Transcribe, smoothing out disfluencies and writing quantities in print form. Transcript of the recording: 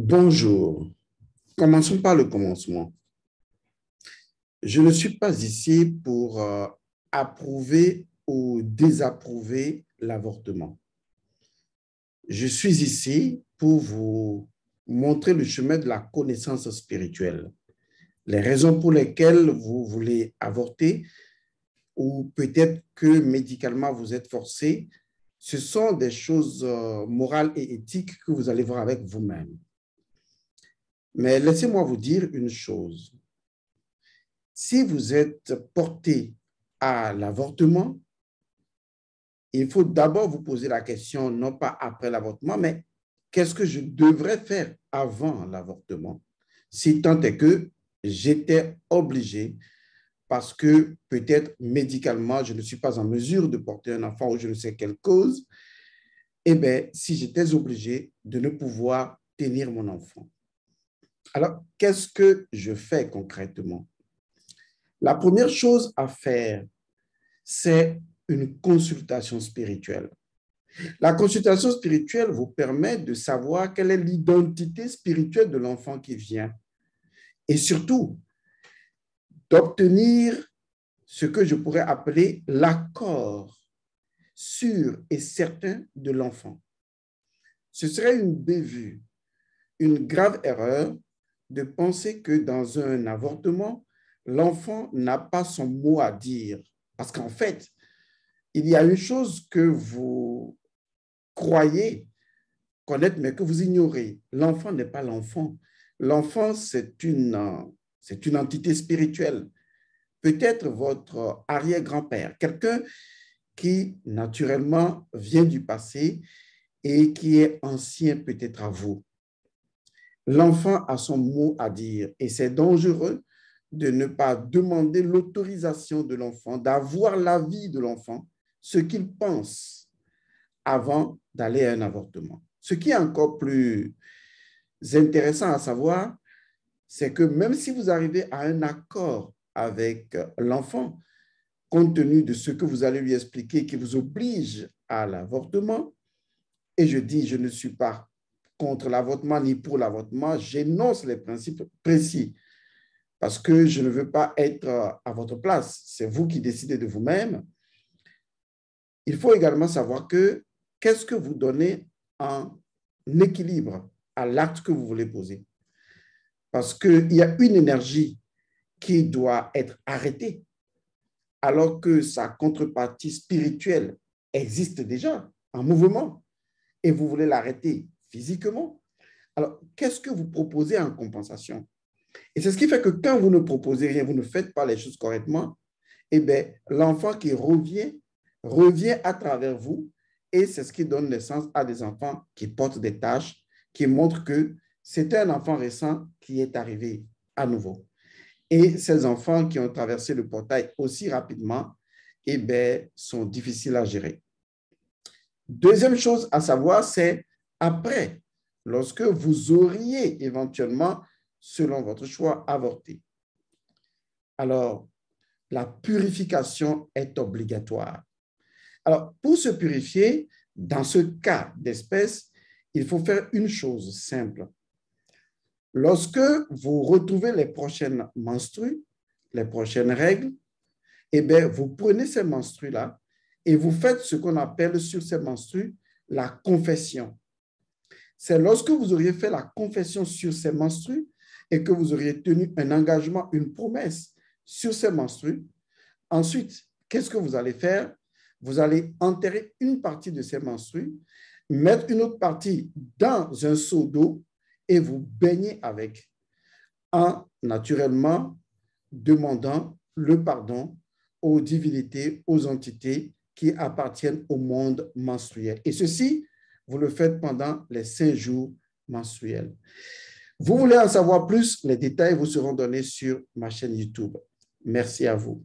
Bonjour. Commençons par le commencement. Je ne suis pas ici pour approuver ou désapprouver l'avortement. Je suis ici pour vous montrer le chemin de la connaissance spirituelle, les raisons pour lesquelles vous voulez avorter ou peut-être que médicalement vous êtes forcé. Ce sont des choses morales et éthiques que vous allez voir avec vous-même. Mais laissez-moi vous dire une chose. Si vous êtes porté à l'avortement, il faut d'abord vous poser la question, non pas après l'avortement, mais qu'est-ce que je devrais faire avant l'avortement? Si tant est que j'étais obligé, parce que peut-être médicalement, je ne suis pas en mesure de porter un enfant ou je ne sais quelle cause, eh bien, si j'étais obligé de ne pouvoir tenir mon enfant. Alors, qu'est-ce que je fais concrètement? La première chose à faire, c'est une consultation spirituelle. La consultation spirituelle vous permet de savoir quelle est l'identité spirituelle de l'enfant qui vient et surtout d'obtenir ce que je pourrais appeler l'accord sûr et certain de l'enfant. Ce serait une bévue, une grave erreur de penser que dans un avortement, l'enfant n'a pas son mot à dire. Parce qu'en fait, il y a une chose que vous croyez connaître, mais que vous ignorez. L'enfant n'est pas l'enfant. L'enfant, c'est une entité spirituelle. Peut-être votre arrière-grand-père, quelqu'un qui, naturellement, vient du passé et qui est ancien peut-être à vous. L'enfant a son mot à dire et c'est dangereux de ne pas demander l'autorisation de l'enfant, d'avoir l'avis de l'enfant, ce qu'il pense avant d'aller à un avortement. Ce qui est encore plus intéressant à savoir, c'est que même si vous arrivez à un accord avec l'enfant, compte tenu de ce que vous allez lui expliquer qui vous oblige à l'avortement, et je dis, je ne suis pas contre l'avortement ni pour l'avortement, j'énonce les principes précis parce que je ne veux pas être à votre place. C'est vous qui décidez de vous-même. Il faut également savoir que qu'est-ce que vous donnez en équilibre à l'acte que vous voulez poser. Parce qu'il y a une énergie qui doit être arrêtée alors que sa contrepartie spirituelle existe déjà en mouvement et vous voulez l'arrêter physiquement. Alors, qu'est-ce que vous proposez en compensation? Et c'est ce qui fait que quand vous ne proposez rien, vous ne faites pas les choses correctement, eh bien, l'enfant qui revient à travers vous et c'est ce qui donne naissance à des enfants qui portent des taches, qui montrent que c'est un enfant récent qui est arrivé à nouveau. Et ces enfants qui ont traversé le portail aussi rapidement, eh bien, sont difficiles à gérer. Deuxième chose à savoir, c'est après, lorsque vous auriez éventuellement, selon votre choix, avorté. Alors, la purification est obligatoire. Alors, pour se purifier, dans ce cas d'espèce, il faut faire une chose simple. Lorsque vous retrouvez les prochaines menstrues, les prochaines règles, eh bien, vous prenez ces menstrues-là et vous faites ce qu'on appelle sur ces menstrues la confession. C'est lorsque vous auriez fait la confession sur ces menstrues et que vous auriez tenu un engagement, une promesse sur ces menstrues. Ensuite, qu'est-ce que vous allez faire? Vous allez enterrer une partie de ces menstrues, mettre une autre partie dans un seau d'eau et vous baigner avec, en naturellement demandant le pardon aux divinités, aux entités qui appartiennent au monde menstruel. Et ceci, vous le faites pendant les 5 jours menstruels. Vous voulez en savoir plus? Les détails vous seront donnés sur ma chaîne YouTube. Merci à vous.